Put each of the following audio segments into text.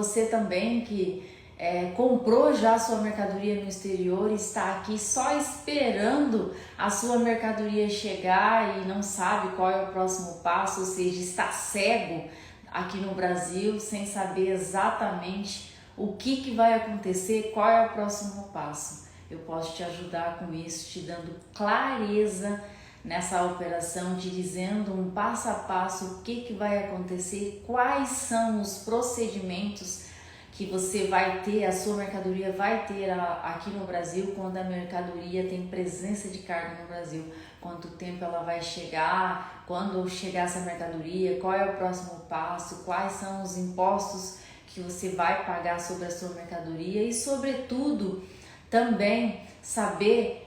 Você também que comprou já a sua mercadoria no exterior e está aqui só esperando a sua mercadoria chegar e não sabe qual é o próximo passo, ou seja, está cego aqui no Brasil sem saber exatamente o que vai acontecer, qual é o próximo passo. Eu posso te ajudar com isso, te dando clareza nessa operação, te dizendo um passo a passo o que vai acontecer, quais são os procedimentos que você vai ter, a sua mercadoria vai ter aqui no Brasil quando a mercadoria tem presença de carga no Brasil. Quanto tempo ela vai chegar, quando chegar essa mercadoria, qual é o próximo passo, quais são os impostos que você vai pagar sobre a sua mercadoria e, sobretudo, também saber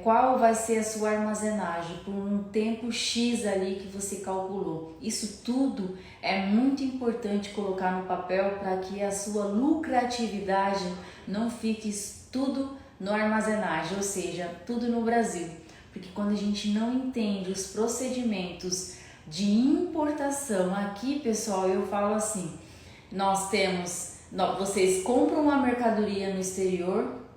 qual vai ser a sua armazenagem por um tempo X ali que você calculou. Isso tudo é muito importante colocar no papel para que a sua lucratividade não fique tudo no armazenagem, ou seja, tudo no Brasil. Porque quando a gente não entende os procedimentos de importação, aqui, pessoal, eu falo assim, vocês compram uma mercadoria no exterior,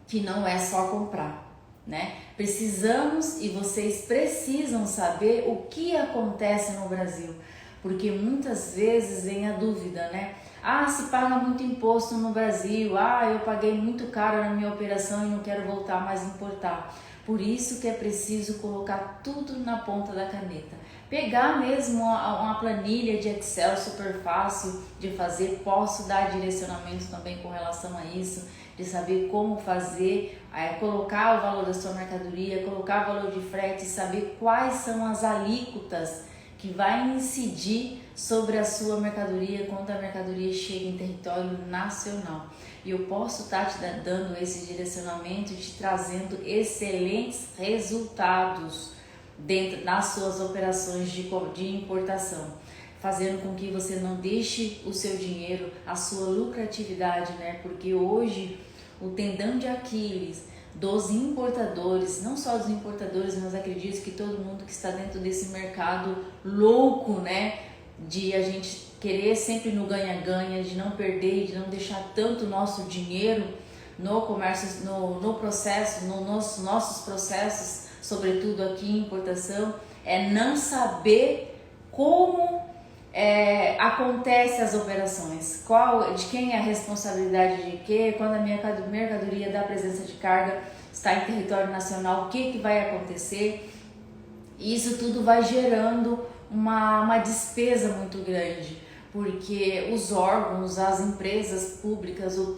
que não é só comprar, né? Precisamos e vocês precisam saber o que acontece no Brasil, porque muitas vezes vem a dúvida, né? Se paga muito imposto no Brasil, eu paguei muito caro na minha operação e não quero voltar mais a importar. Por isso que é preciso colocar tudo na ponta da caneta. Pegar mesmo uma planilha de Excel super fácil de fazer, posso dar direcionamento também com relação a isso, de saber como fazer, colocar o valor da sua mercadoria, colocar o valor de frete, saber quais são as alíquotas que vai incidir sobre a sua mercadoria quando a mercadoria chega em território nacional. E eu posso estar te dando esse direcionamento e te trazendo excelentes resultados nas suas operações de importação, fazendo com que você não deixe o seu dinheiro, a sua lucratividade, né? Porque hoje o tendão de Aquiles dos importadores, não só dos importadores, mas acredito que todo mundo que está dentro desse mercado louco, né? De a gente querer sempre no ganha-ganha, de não perder, de não deixar tanto nosso dinheiro no comércio, no processo, nos nossos processos, sobretudo aqui em importação, é não saber como acontece as operações, de quem é a responsabilidade de quê, quando a minha mercadoria da presença de carga está em território nacional, o que vai acontecer. Isso tudo vai gerando uma despesa muito grande, porque os órgãos, as empresas públicas ou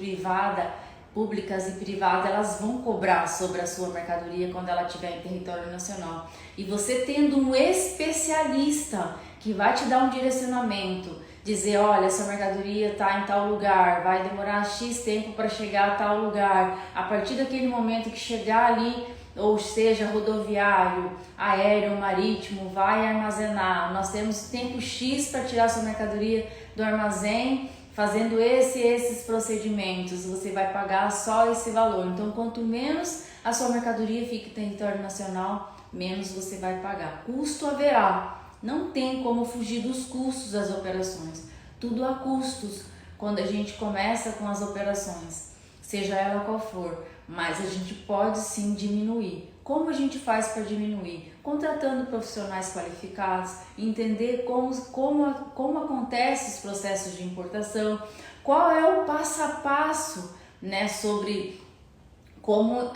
públicas e privadas, elas vão cobrar sobre a sua mercadoria quando ela estiver em território nacional. E você tendo um especialista que vai te dar um direcionamento, dizer, olha, essa mercadoria está em tal lugar, vai demorar X tempo para chegar a tal lugar, a partir daquele momento que chegar ali, ou seja, rodoviário, aéreo, marítimo, vai armazenar, nós temos tempo X para tirar sua mercadoria do armazém, fazendo esses procedimentos, você vai pagar só esse valor. Então, quanto menos a sua mercadoria fica em território nacional, menos você vai pagar. Custo haverá, não tem como fugir dos custos das operações. Tudo há custos quando a gente começa com as operações, seja ela qual for, mas a gente pode sim diminuir. Como a gente faz para diminuir? Contratando profissionais qualificados, entender como acontecem os processos de importação, qual é o passo a passo, né, sobre como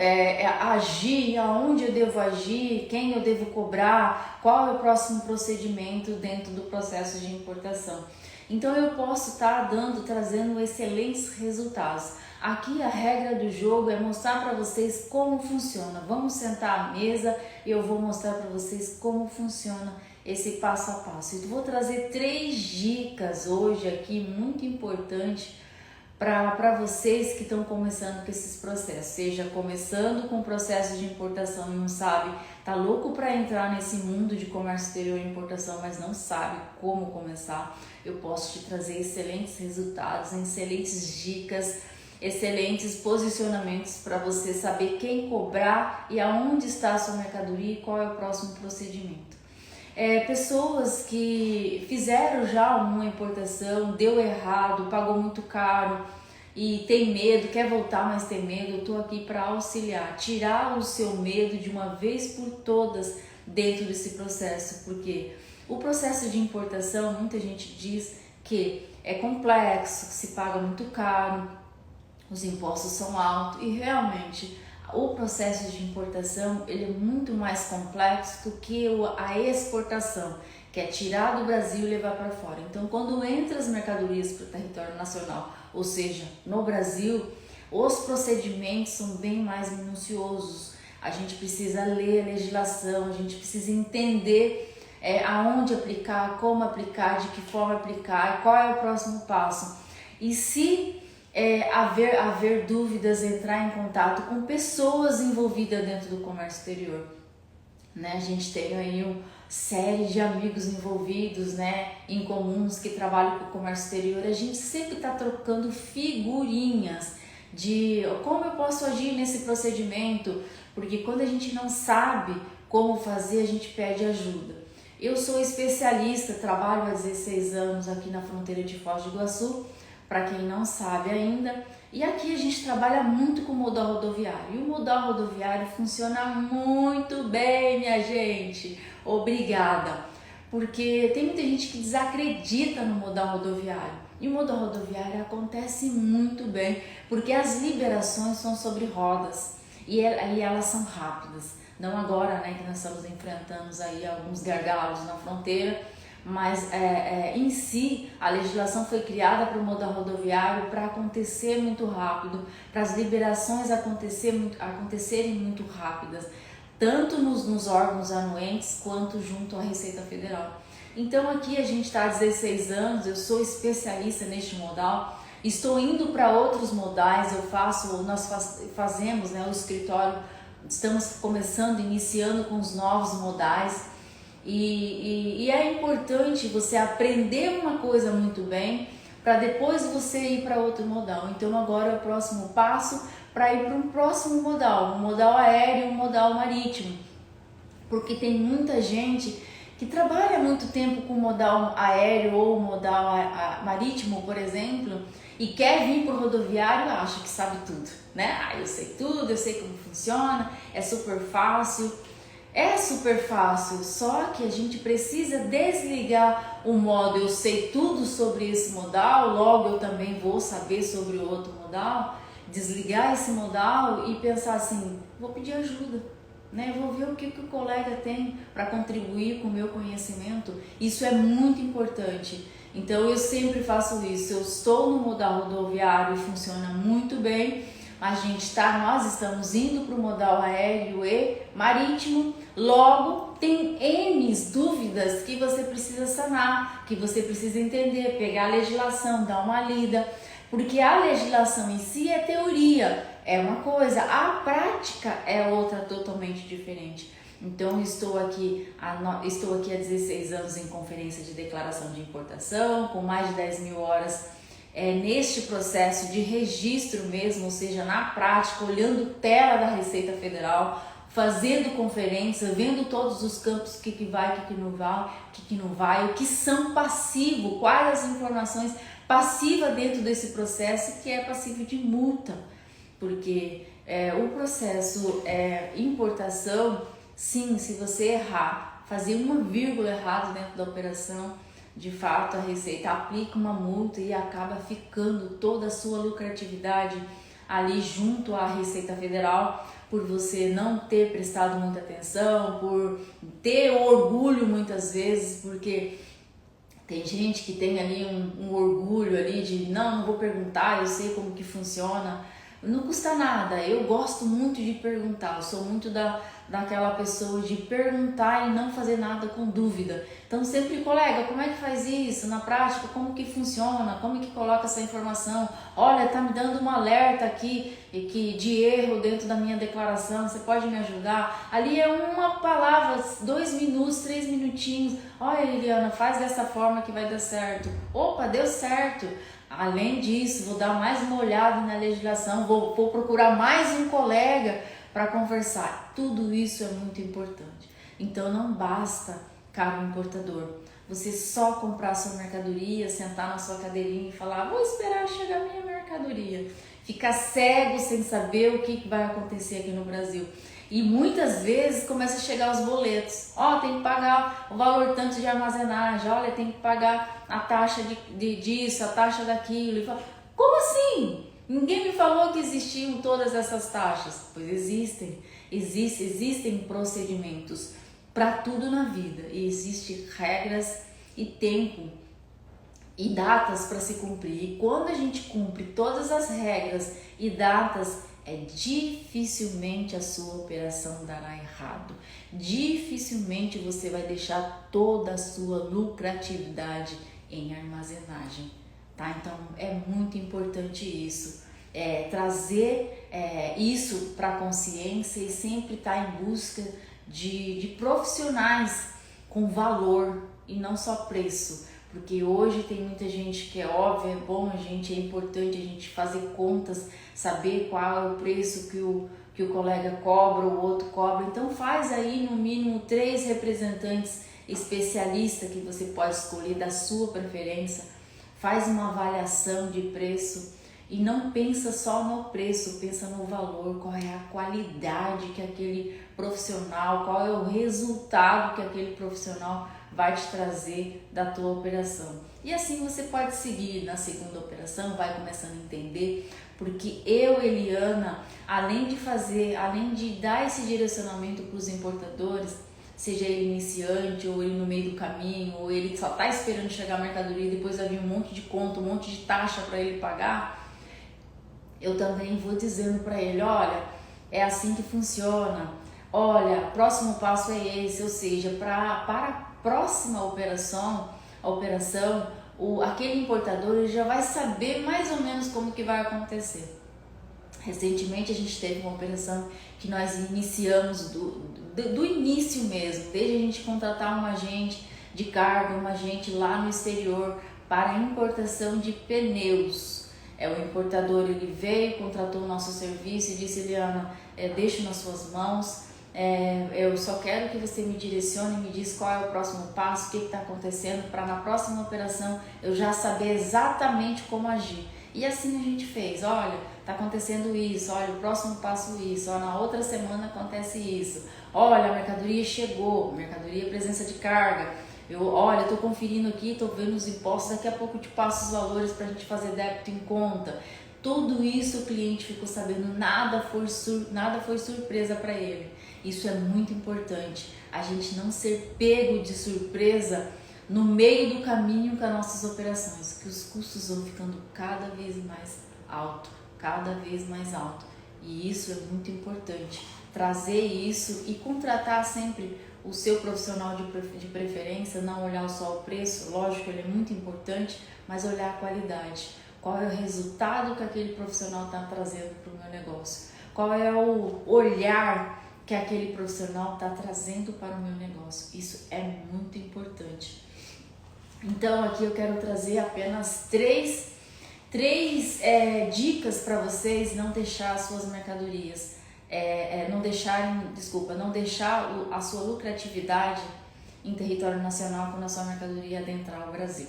agir, aonde eu devo agir, quem eu devo cobrar, qual é o próximo procedimento dentro do processo de importação. Então eu posso estar trazendo excelentes resultados. Aqui a regra do jogo é mostrar para vocês como funciona. Vamos sentar à mesa e eu vou mostrar para vocês como funciona esse passo a passo. Eu vou trazer 3 dicas hoje aqui muito importantes para vocês que estão começando com esses processos, seja começando com o processo de importação e não sabe, tá louco para entrar nesse mundo de comércio exterior e importação, mas não sabe como começar. Eu posso te trazer excelentes resultados, excelentes dicas, excelentes posicionamentos para você saber quem cobrar e aonde está a sua mercadoria e qual é o próximo procedimento. pessoas que fizeram já uma importação, deu errado, pagou muito caro e tem medo, quer voltar, mas tem medo. Eu estou aqui para auxiliar, tirar o seu medo de uma vez por todas dentro desse processo, porque o processo de importação, muita gente diz que é complexo, que se paga muito caro, os impostos são altos, e realmente o processo de importação ele é muito mais complexo do que a exportação, que é tirar do Brasil e levar para fora. Então, quando entra as mercadorias para o território nacional, ou seja, no Brasil, os procedimentos são bem mais minuciosos. A gente precisa ler a legislação, a gente precisa entender aonde aplicar, como aplicar, de que forma aplicar, qual é o próximo passo. E se haver dúvidas, entrar em contato com pessoas envolvidas dentro do comércio exterior, né? A gente tem aí uma série de amigos envolvidos, né, em comuns que trabalham com o comércio exterior. A gente sempre está trocando figurinhas de como eu posso agir nesse procedimento, porque quando a gente não sabe como fazer, a gente pede ajuda. Eu sou especialista, trabalho há 16 anos aqui na fronteira de Foz do Iguaçu, para quem não sabe ainda, e aqui a gente trabalha muito com o modal rodoviário, e o modal rodoviário funciona muito bem, minha gente, obrigada, porque tem muita gente que desacredita no modal rodoviário, e o modal rodoviário acontece muito bem, porque as liberações são sobre rodas, e elas são rápidas. Não agora, né, que nós estamos enfrentando aí alguns gargalos na fronteira, mas em si a legislação foi criada para o modal rodoviário para acontecer muito rápido, para as liberações acontecerem muito rápidas, tanto nos órgãos anuentes quanto junto à Receita Federal. Então aqui a gente está há 16 anos, eu sou especialista neste modal, estou indo para outros modais, nós fazemos, né, o escritório. Estamos iniciando com os novos modais e é importante você aprender uma coisa muito bem para depois você ir para outro modal. Então agora é o próximo passo para ir para um próximo modal, um modal aéreo, um modal marítimo, porque tem muita gente que trabalha muito tempo com modal aéreo ou modal marítimo, por exemplo, e quer vir para o rodoviário e acha que sabe tudo, né? Eu sei tudo, eu sei como funciona, é super fácil. É super fácil, só que a gente precisa desligar o modo eu sei tudo sobre esse modal, logo eu também vou saber sobre o outro modal, desligar esse modal e pensar assim, vou pedir ajuda, né? Vou ver o que o colega tem para contribuir com o meu conhecimento. Isso é muito importante. Então eu sempre faço isso. Eu estou no modal rodoviário e funciona muito bem. Nós estamos indo para o modal aéreo e marítimo. Logo tem N dúvidas que você precisa sanar, que você precisa entender, pegar a legislação, dar uma lida, porque a legislação em si é teoria, é uma coisa, a prática é outra totalmente diferente. Então estou aqui há 16 anos em conferência de declaração de importação, com mais de 10 mil horas neste processo de registro mesmo, ou seja, na prática, olhando tela da Receita Federal, fazendo conferência, vendo todos os campos, o que vai, o que não vai, o que são passivo, quais as informações passivas dentro desse processo, que é passivo de multa, porque o processo importação, sim, se você errar, fazer uma vírgula errada dentro da operação, de fato a Receita aplica uma multa e acaba ficando toda a sua lucratividade ali junto à Receita Federal, por você não ter prestado muita atenção, por ter orgulho muitas vezes, porque tem gente que tem ali um orgulho ali de não vou perguntar, eu sei como que funciona. Não custa nada, eu gosto muito de perguntar, eu sou muito daquela pessoa de perguntar e não fazer nada com dúvida. Então sempre, colega, como é que faz isso na prática, como que funciona, como que coloca essa informação? Olha, tá me dando um alerta aqui de erro dentro da minha declaração, você pode me ajudar? Ali é uma palavra, 2 minutos, 3 minutinhos, olha Liliana, faz dessa forma que vai dar certo. Opa, deu certo! Além disso, vou dar mais uma olhada na legislação, vou procurar mais um colega para conversar. Tudo isso é muito importante. Então não basta caro importador. Você só comprar sua mercadoria, sentar na sua cadeirinha e falar, vou esperar chegar a minha mercadoria. Ficar cego sem saber o que vai acontecer aqui no Brasil. E muitas vezes começa a chegar os boletos. Ó, tem que pagar o valor tanto de armazenagem, olha, tem que pagar a taxa disso, a taxa daquilo. E fala, como assim? Ninguém me falou que existiam todas essas taxas. Pois existem procedimentos para tudo na vida. E existem regras e tempo e datas para se cumprir. E quando a gente cumpre todas as regras e datas, dificilmente a sua operação dará errado. Dificilmente você vai deixar toda a sua lucratividade em armazenagem, tá? Então é muito importante isso, trazer isso para a consciência e sempre estar em busca de profissionais com valor e não só preço. Porque hoje tem muita gente que é óbvio, é bom a gente, é importante a gente fazer contas, saber qual é o preço que o colega cobra, o outro cobra. Então faz aí no mínimo 3 representantes especialistas que você pode escolher da sua preferência. Faz uma avaliação de preço e não pensa só no preço, pensa no valor, qual é a qualidade que aquele profissional, qual é o resultado que aquele profissional vai te trazer da tua operação. E assim você pode seguir na segunda operação, vai começando a entender, porque eu, Eliana, além de dar esse direcionamento para os importadores, seja ele iniciante, ou ele no meio do caminho, ou ele só está esperando chegar a mercadoria e depois vai vir um monte de conta, um monte de taxa para ele pagar, eu também vou dizendo para ele, olha, é assim que funciona, olha, próximo passo é esse, ou seja, para a próxima operação, aquele importador ele já vai saber mais ou menos como que vai acontecer. Recentemente a gente teve uma operação que nós iniciamos do início mesmo, desde a gente contratar um agente de carga, um agente lá no exterior para importação de pneus. O importador ele veio, contratou o nosso serviço e disse, Eliana, deixo nas suas mãos, eu só quero que você me direcione, me diz qual é o próximo passo, o que está acontecendo, para na próxima operação eu já saber exatamente como agir. E assim a gente fez, olha, está acontecendo isso, olha, o próximo passo isso, olha, na outra semana acontece isso, olha, a mercadoria chegou, mercadoria presença de carga, olha, estou conferindo aqui, estou vendo os impostos, daqui a pouco eu te passo os valores para a gente fazer débito em conta. Tudo isso o cliente ficou sabendo, nada foi surpresa para ele. Isso é muito importante, a gente não ser pego de surpresa no meio do caminho com as nossas operações, que os custos vão ficando cada vez mais alto. E isso é muito importante, trazer isso e contratar sempre o seu profissional de preferência, não olhar só o preço, lógico, ele é muito importante, mas olhar a qualidade. Qual é o resultado que aquele profissional está trazendo para o meu negócio? Qual é o olhar que aquele profissional está trazendo para o meu negócio? Isso é muito importante. Então aqui eu quero trazer apenas três dicas para vocês não deixar as suas mercadorias, não deixar a sua lucratividade em território nacional quando a sua mercadoria adentrar o Brasil.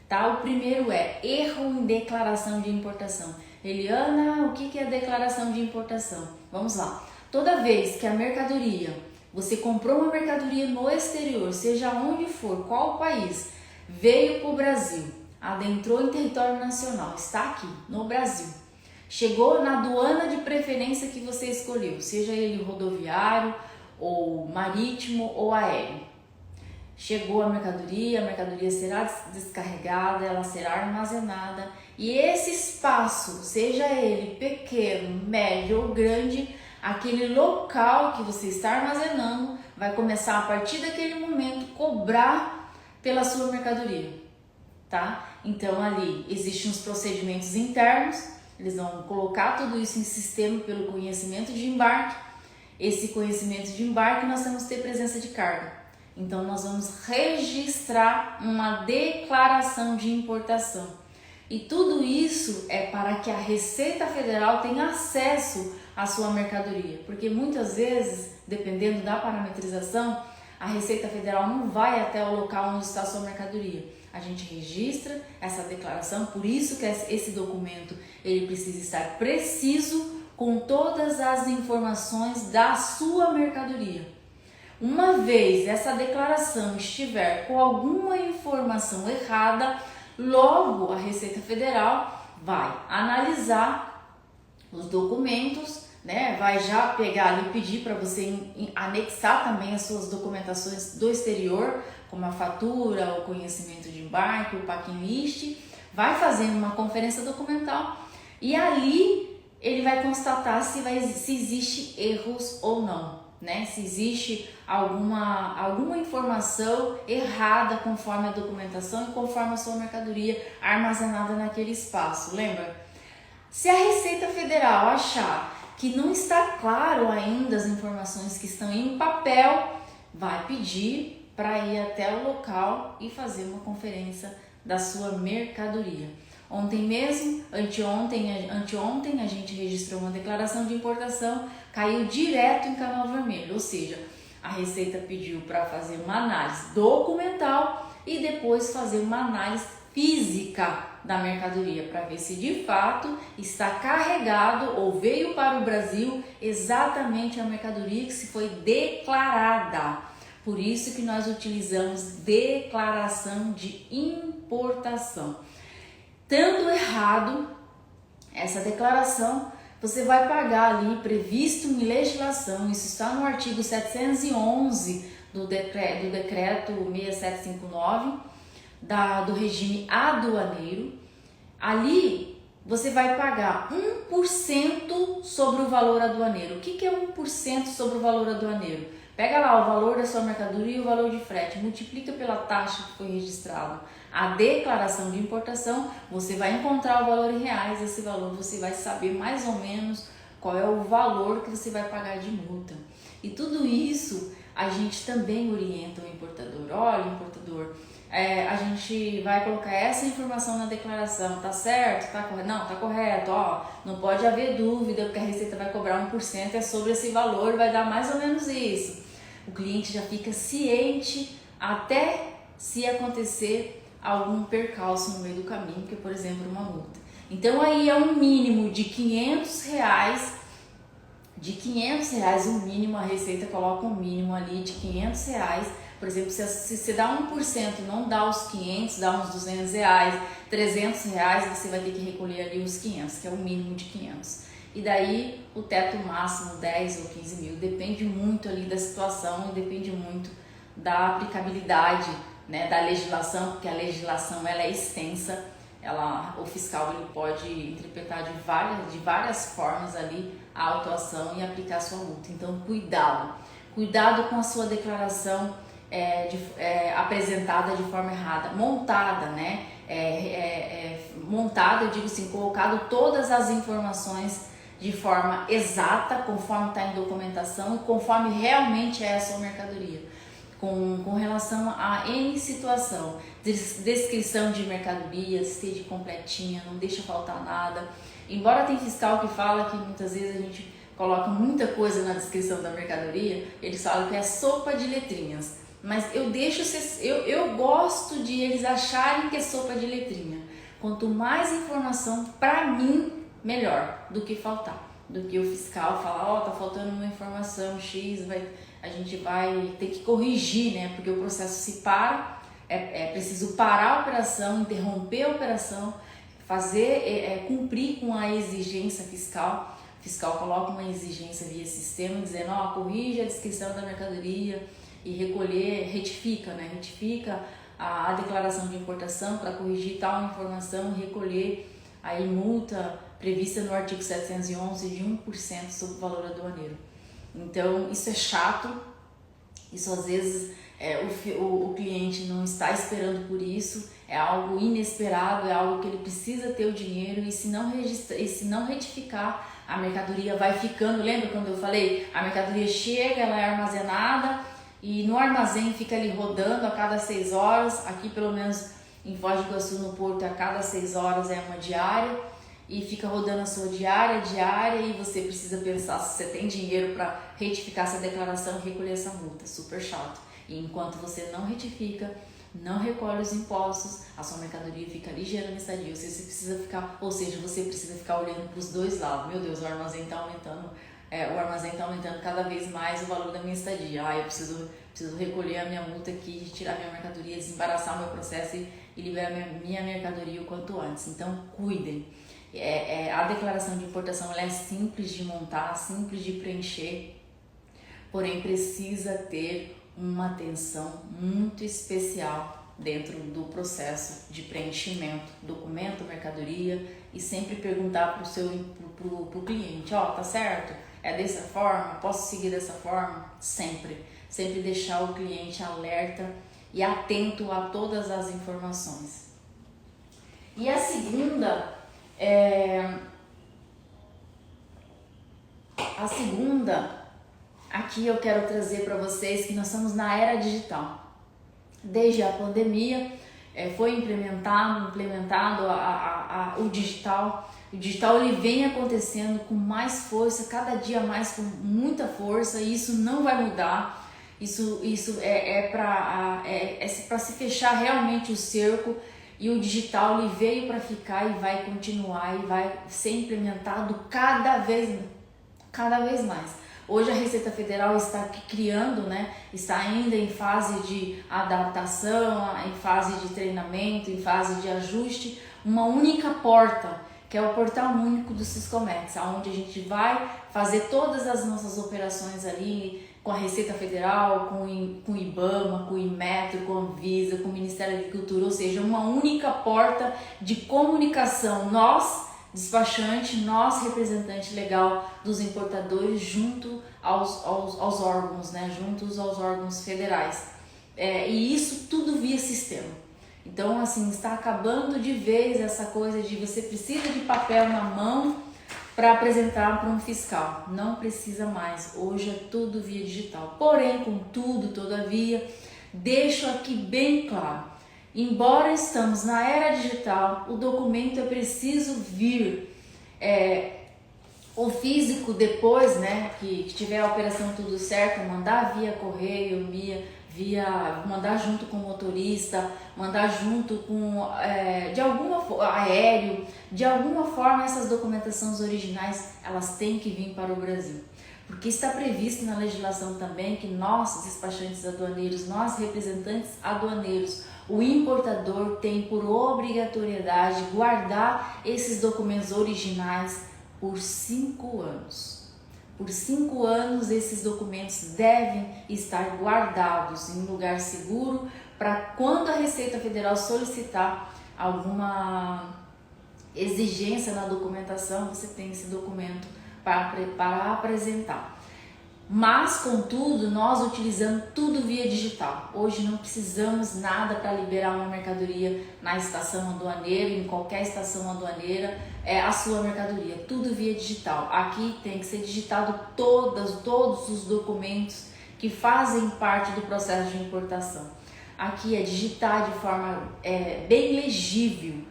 Tá? O primeiro é erro em declaração de importação. Eliana, o que é declaração de importação? Vamos lá. Toda vez que a mercadoria, você comprou uma mercadoria no exterior, seja onde for, qual país, veio para o Brasil, adentrou em território nacional, está aqui no Brasil, chegou na aduana de preferência que você escolheu, seja ele rodoviário, ou marítimo, ou aéreo. Chegou a mercadoria será descarregada, ela será armazenada e esse espaço, seja ele pequeno, médio ou grande, aquele local que você está armazenando vai começar a partir daquele momento cobrar pela sua mercadoria, tá? Então ali existem os procedimentos internos, eles vão colocar tudo isso em sistema pelo conhecimento de embarque. Esse conhecimento de embarque nós temos que ter presença de carga. Então nós vamos registrar uma declaração de importação. E tudo isso é para que a Receita Federal tenha acesso à sua mercadoria, porque muitas vezes, dependendo da parametrização, A Receita Federal não vai até o local onde está a sua mercadoria. A gente registra essa declaração, por isso que esse documento ele precisa estar preciso com todas as informações da sua mercadoria. Uma vez essa declaração estiver com alguma informação errada, logo a Receita Federal vai analisar os documentos, né? Vai já pegar ali e pedir para você anexar também as suas documentações do exterior, como a fatura, o conhecimento de embarque, o packing list, vai fazer uma conferência documental e ali ele vai constatar se existe erros ou não, né? Se existe alguma informação errada conforme a documentação e conforme a sua mercadoria armazenada naquele espaço, lembra? Se a Receita Federal achar que não está claro ainda as informações que estão em papel, vai pedir para ir até o local e fazer uma conferência da sua mercadoria. Ontem mesmo, anteontem a gente registrou uma declaração de importação, caiu direto em canal vermelho, ou seja, a Receita pediu para fazer uma análise documental e depois fazer uma análise física da mercadoria para ver se de fato está carregado ou veio para o Brasil exatamente a mercadoria que se foi declarada. Por isso que nós utilizamos declaração de importação. Estando errado essa declaração, você vai pagar ali previsto em legislação, isso está no artigo 711 do decreto 6759 do regime aduaneiro. Ali você vai pagar 1% sobre o valor aduaneiro. O que é 1% sobre o valor aduaneiro? Pega lá o valor da sua mercadoria e o valor de frete, multiplica pela taxa que foi registrada. A declaração de importação, você vai encontrar o valor em reais, esse valor você vai saber mais ou menos qual é o valor que você vai pagar de multa. E tudo isso a gente também orienta o importador. Olha, importador, a gente vai colocar essa informação na declaração, tá certo? Tá correto? Não, tá correto, ó, não pode haver dúvida, porque a Receita vai cobrar 1%, é sobre esse valor, vai dar mais ou menos isso. O cliente já fica ciente até se acontecer algum percalço no meio do caminho, que é, por exemplo, uma multa. Então aí é um mínimo de R$500, o mínimo, a Receita coloca um mínimo ali de R$500. Por exemplo, se você dá 1%, não dá os 500, dá uns R$200, R$300, você vai ter que recolher ali os 500, que é o mínimo de 500. E daí o teto máximo 10 ou 15 mil, depende muito ali da situação e depende muito da aplicabilidade, né, da legislação, porque a legislação ela é extensa, o fiscal ele pode interpretar de várias formas ali a autuação e aplicar sua multa. Então cuidado com a sua declaração apresentada de forma errada, montada, né? Montada, eu digo assim, colocado todas as informações de forma exata, conforme está em documentação e conforme realmente é a sua mercadoria. Com relação a N situação, descrição de mercadoria, esteja completinha, não deixa faltar nada. Embora tem fiscal que fala que muitas vezes a gente coloca muita coisa na descrição da mercadoria, eles falam que é sopa de letrinhas. Mas eu gosto de eles acharem que é sopa de letrinha. Quanto mais informação, para mim, melhor do que faltar. Do que o fiscal falar, tá faltando uma informação X, a gente vai ter que corrigir, né? Porque o processo se para, é preciso parar a operação, interromper a operação, cumprir com a exigência fiscal. O fiscal coloca uma exigência via sistema dizendo, corrige a descrição da mercadoria e retifica a declaração de importação para corrigir tal informação e recolher aí multa prevista no artigo 711 de 1% sobre o valor aduaneiro. Então isso é chato, isso às vezes o cliente não está esperando por isso, é algo inesperado, é algo que ele precisa ter o dinheiro e se não retificar, a mercadoria vai ficando. Lembra quando eu falei? A mercadoria chega, ela é armazenada e no armazém fica ali rodando a cada 6 horas, aqui pelo menos em Foz do Iguaçu, no Porto, a cada 6 horas é uma diária e fica rodando a sua diária e você precisa pensar se você tem dinheiro para retificar essa declaração e recolher essa multa, super chato. E enquanto você não retifica, não recolhe os impostos, a sua mercadoria fica ali gerando estadia. Você precisa ficar, ou seja, você precisa ficar olhando para os dois lados. Meu Deus, o armazém está aumentando, cada vez mais o valor da minha estadia. Eu preciso recolher a minha multa aqui, tirar minha mercadoria, desembaraçar o meu processo e liberar minha mercadoria o quanto antes. Então, cuidem. A declaração de importação ela é simples de montar, simples de preencher, porém precisa ter uma atenção muito especial dentro do processo de preenchimento, documento, mercadoria, e sempre perguntar pro cliente, tá certo? É dessa forma? Posso seguir dessa forma? Sempre deixar o cliente alerta e atento a todas as informações. E a segunda aqui eu quero trazer para vocês que nós estamos na era digital. Desde a pandemia foi implementado o digital. O digital ele vem acontecendo com mais força, cada dia mais com muita força, e isso não vai mudar. Isso é para se fechar realmente o cerco, e o digital ele veio para ficar e vai continuar e vai ser implementado cada vez mais. Hoje a Receita Federal está criando, está ainda em fase de adaptação, em fase de treinamento, em fase de ajuste, uma única porta, que é o portal único do Siscomex, onde a gente vai fazer todas as nossas operações ali com a Receita Federal, com o IBAMA, com o Inmetro, com a Anvisa, com o Ministério da Agricultura, ou seja, uma única porta de comunicação, nós, despachante, nós, representante legal dos importadores, junto aos órgãos, juntos aos órgãos federais. E isso tudo via sistema. Então, assim, está acabando de vez essa coisa de você precisa de papel na mão para apresentar para um fiscal. Não precisa mais. Hoje é tudo via digital. Porém, contudo, todavia, deixo aqui bem claro. Embora estamos na era digital, o documento é preciso vir. O físico depois, que tiver a operação tudo certo, mandar via correio, mandar junto com o motorista, mandar junto com aéreo, de alguma forma essas documentações originais elas têm que vir para o Brasil, porque está previsto na legislação também que nós, despachantes aduaneiros, nós representantes aduaneiros, o importador tem por obrigatoriedade guardar esses documentos originais por 5 anos. Por 5 anos esses documentos devem estar guardados em um lugar seguro para quando a Receita Federal solicitar alguma exigência na documentação, você tem esse documento para apresentar. Mas, contudo, nós utilizamos tudo via digital. Hoje não precisamos nada para liberar uma mercadoria na estação aduaneira, em qualquer estação aduaneira, a sua mercadoria, tudo via digital. Aqui tem que ser digitado todos os documentos que fazem parte do processo de importação. Aqui é digitar de forma bem legível,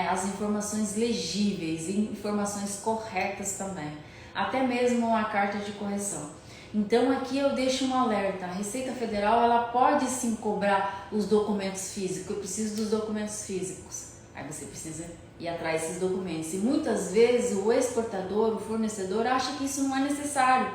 as informações legíveis, informações corretas também, até mesmo uma carta de correção. Então aqui eu deixo um alerta, a Receita Federal ela pode sim cobrar os documentos físicos, eu preciso dos documentos físicos, aí você precisa ir atrás desses documentos, e muitas vezes o exportador, o fornecedor acha que isso não é necessário,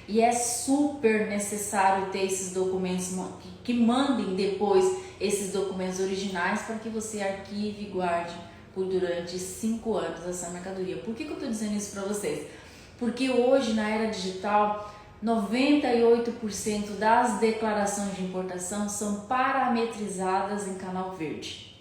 e é super necessário ter esses documentos, que mandem depois esses documentos originais para que você arquive e guarde durante 5 anos essa mercadoria. Por que eu estou dizendo isso para vocês? Porque hoje na era digital, 98% das declarações de importação são parametrizadas em canal verde.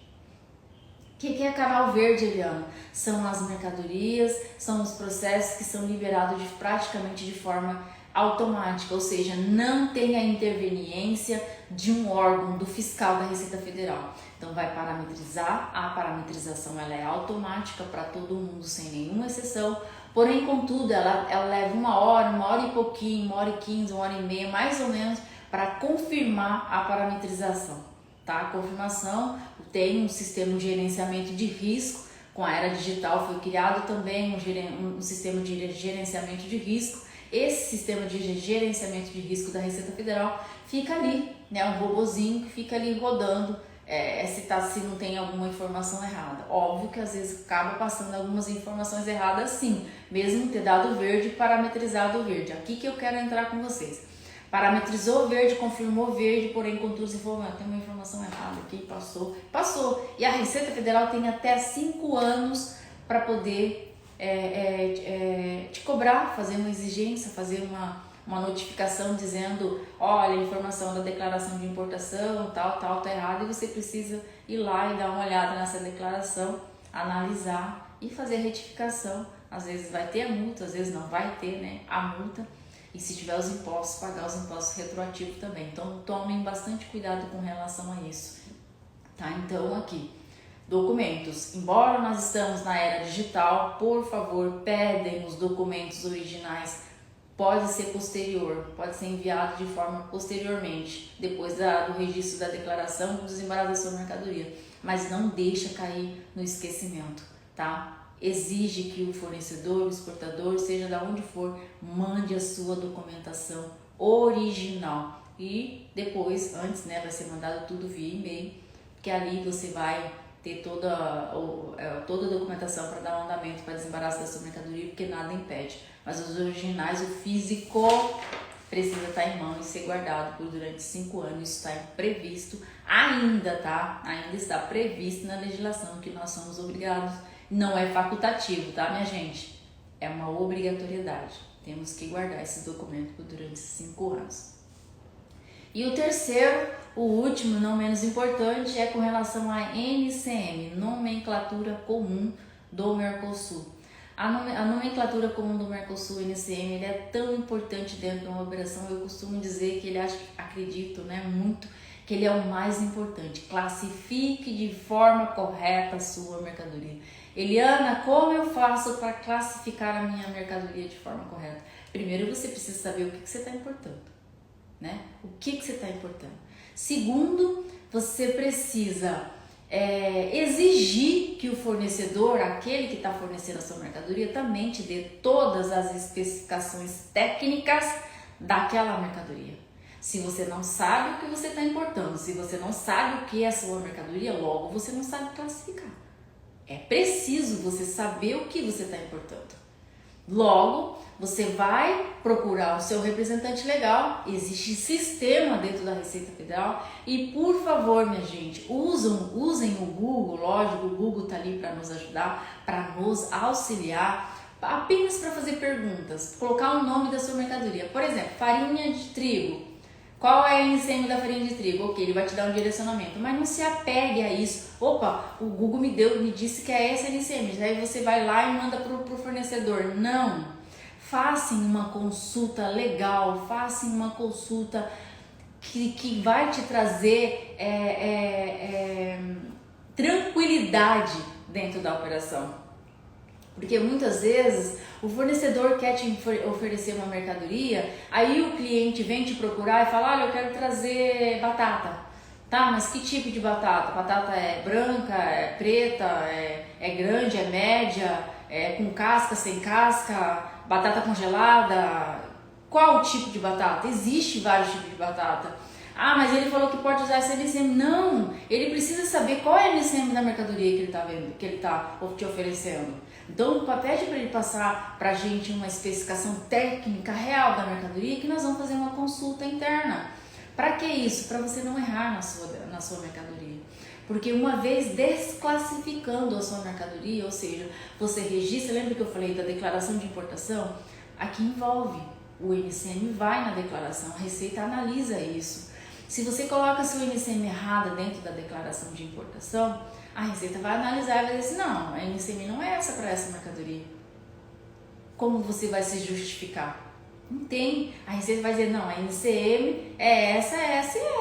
O que é canal verde, Eliana? São as mercadorias, são os processos que são liberados praticamente de forma automática, ou seja, não tem a interveniência de um órgão, do fiscal da Receita Federal. Então vai parametrizar, a parametrização ela é automática para todo mundo, sem nenhuma exceção. Porém, contudo, ela leva 1 hora, 1 hora e pouquinho, 1 hora e 15, 1 hora e meia, mais ou menos, para confirmar a parametrização. Tá? A confirmação tem um sistema de gerenciamento de risco, com a era digital foi criado também um sistema de gerenciamento de risco. esse sistema de gerenciamento de risco da Receita Federal fica ali, né? Um robozinho que fica ali rodando, se não tem alguma informação errada. Óbvio que às vezes acaba passando algumas informações erradas sim, mesmo ter dado verde, parametrizado o verde. Aqui que eu quero entrar com vocês. Parametrizou verde, confirmou verde, porém contudo se for, tem uma informação errada aqui, passou. E a Receita Federal tem até 5 anos para poder te cobrar, fazer uma exigência, fazer uma notificação dizendo, olha, a informação da declaração de importação, tal, tá errada, e você precisa ir lá e dar uma olhada nessa declaração, analisar e fazer a retificação. Às vezes vai ter a multa, às vezes não vai ter, né, a multa. E se tiver os impostos, pagar os impostos retroativos também. Então, tomem bastante cuidado com relação a isso. Tá? Então, aqui, documentos. Embora nós estamos na era digital, por favor, pedem os documentos originais. Pode ser posterior, pode ser enviado de forma posteriormente, depois do registro da declaração do desembaraço da sua mercadoria. Mas não deixa cair no esquecimento, tá? Exige que o fornecedor, o exportador, seja de onde for, mande a sua documentação original. E depois, antes, né, vai ser mandado tudo via e-mail, que ali você vai ter toda a documentação para dar um andamento para desembaraço da sua mercadoria, porque nada impede. Mas os originais, o físico, precisa estar em mão e ser guardado por durante 5 anos. Isso está previsto ainda, tá? Ainda está previsto na legislação que nós somos obrigados. Não é facultativo, tá, minha gente? É uma obrigatoriedade. Temos que guardar esse documento por durante 5 anos. E o terceiro, o último, não menos importante, é com relação à NCM, Nomenclatura Comum do Mercosul. A nomenclatura comum do Mercosul, NCM, ele é tão importante dentro de uma operação. Eu costumo dizer que acredito, né, muito, que ele é o mais importante. Classifique de forma correta a sua mercadoria. Eliana, como eu faço para classificar a minha mercadoria de forma correta? Primeiro, você precisa saber o que você está importando, né? O que você está importando. Segundo, você precisa exigir que o fornecedor, aquele que está fornecendo a sua mercadoria, também te dê todas as especificações técnicas daquela mercadoria. Se você não sabe o que você está importando, se você não sabe o que é a sua mercadoria, logo você não sabe classificar. É preciso você saber o que você está importando. Logo, você vai procurar o seu representante legal, existe sistema dentro da Receita Federal e, por favor, minha gente, usem o Google, lógico, o Google está ali para nos ajudar, para nos auxiliar, apenas para fazer perguntas, colocar o nome da sua mercadoria. Por exemplo, farinha de trigo. Qual é a NCM da farinha de trigo? Ok, ele vai te dar um direcionamento, mas não se apegue a isso. Opa, o Google me disse que é essa NCM, aí você vai lá e manda para o fornecedor. Não, façam uma consulta legal, façam uma consulta que vai te trazer tranquilidade dentro da operação. Porque muitas vezes o fornecedor quer te oferecer uma mercadoria, aí o cliente vem te procurar e fala, olha, eu quero trazer batata. Tá, mas que tipo de batata? Batata é branca, é preta, é grande, é média, é com casca, sem casca, batata congelada? Qual o tipo de batata? Existe vários tipos de batata. Ah, mas ele falou que pode usar essa NCM. Não, ele precisa saber qual é a NCM da mercadoria que ele está te oferecendo. Então, pede para ele passar para a gente uma especificação técnica real da mercadoria, que nós vamos fazer uma consulta interna. Para que isso? Para você não errar na sua mercadoria. Porque uma vez desclassificando a sua mercadoria, ou seja, você registra, lembra que eu falei da declaração de importação? Aqui envolve, o NCM vai na declaração, a Receita analisa isso. Se você coloca a sua NCM errada dentro da declaração de importação, a Receita vai analisar e vai dizer assim, não, a NCM não é essa para essa mercadoria. Como você vai se justificar? Não tem. A Receita vai dizer, não, a NCM é essa e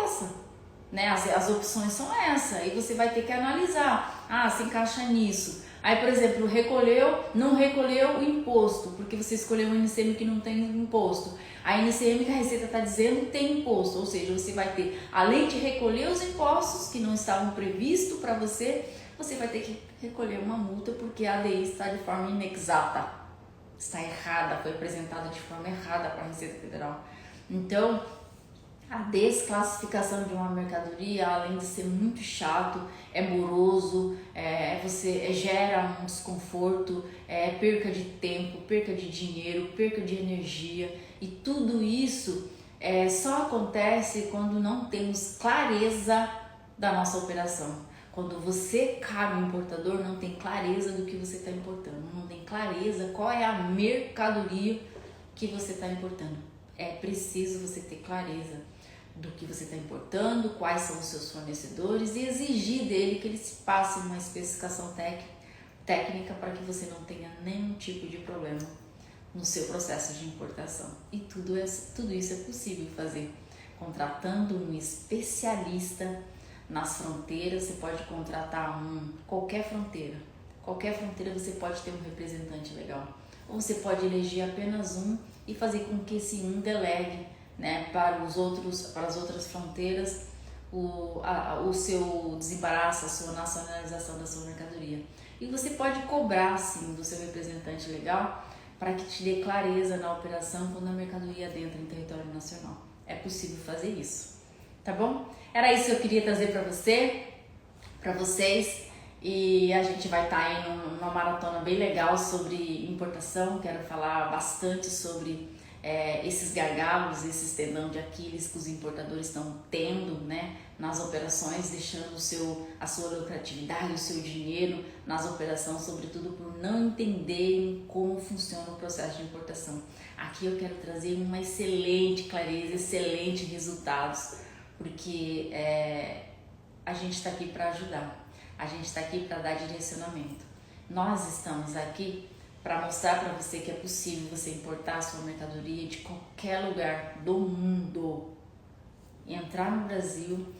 essa. Né? As opções são essa. E você vai ter que analisar. Ah, se encaixa nisso. Aí, por exemplo, não recolheu o imposto, porque você escolheu um NCM que não tem imposto. A NCM que a Receita está dizendo tem imposto, ou seja, você vai ter, além de recolher os impostos que não estavam previstos para você, você vai ter que recolher uma multa porque a ADI está de forma inexata. está errada, foi apresentada de forma errada para a Receita Federal. Então, a desclassificação de uma mercadoria, além de ser muito chato, é moroso, gera um desconforto, perca de tempo, perca de dinheiro, perca de energia, e tudo isso só acontece quando não temos clareza da nossa operação. Quando você, caro importador, não tem clareza do que você está importando, não tem clareza qual é a mercadoria que você está importando. É preciso você ter clareza do que você está importando, quais são os seus fornecedores e exigir dele que eles passem uma especificação técnica para que você não tenha nenhum tipo de problema no seu processo de importação. E tudo isso é possível fazer contratando um especialista nas fronteiras. Você pode contratar qualquer fronteira você pode ter um representante legal, ou você pode eleger apenas um e fazer com que esse um delegue, né, para as outras fronteiras o seu desembaraço, a sua nacionalização da sua mercadoria. E você pode cobrar sim do seu representante legal para que te dê clareza na operação quando a mercadoria adentra em território nacional. É possível fazer isso, tá bom? Era isso que eu queria trazer para vocês, e a gente vai estar aí numa maratona bem legal sobre importação. Quero falar bastante sobre esses gargalos, esses tendão de Aquiles que os importadores estão tendo, né, nas operações, deixando a sua lucratividade, o seu dinheiro nas operações, sobretudo por não entenderem como funciona o processo de importação. Aqui eu quero trazer uma excelente clareza, excelentes resultados, porque a gente está aqui para ajudar, a gente está aqui para dar direcionamento. Nós estamos aqui para mostrar para você que é possível você importar a sua mercadoria de qualquer lugar do mundo, entrar no Brasil,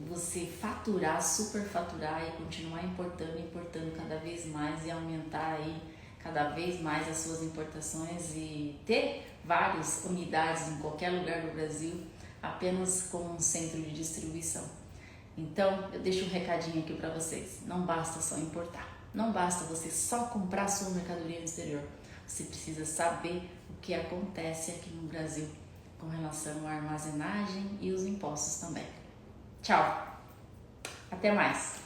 você faturar, superfaturar e continuar importando cada vez mais e aumentar aí cada vez mais as suas importações e ter várias unidades em qualquer lugar do Brasil, apenas como um centro de distribuição. Então, eu deixo um recadinho aqui para vocês. Não basta só importar. Não basta você só comprar sua mercadoria no exterior. Você precisa saber o que acontece aqui no Brasil com relação à armazenagem e os impostos também. Tchau! Até mais!